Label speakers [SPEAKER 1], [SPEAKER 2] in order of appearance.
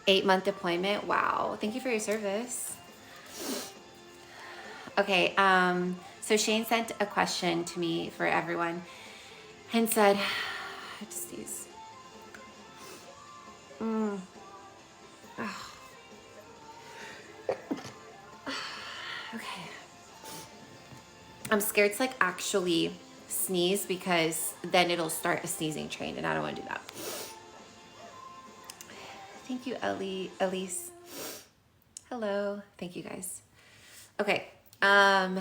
[SPEAKER 1] 8-month deployment. Wow. Thank you for your service. Okay. So Shane sent a question to me for everyone and said, just these. Oh. Okay. I'm scared to like actually sneeze because then it'll start a sneezing train and I don't want to do that. Thank you, Elise. Hello. Thank you guys. Okay.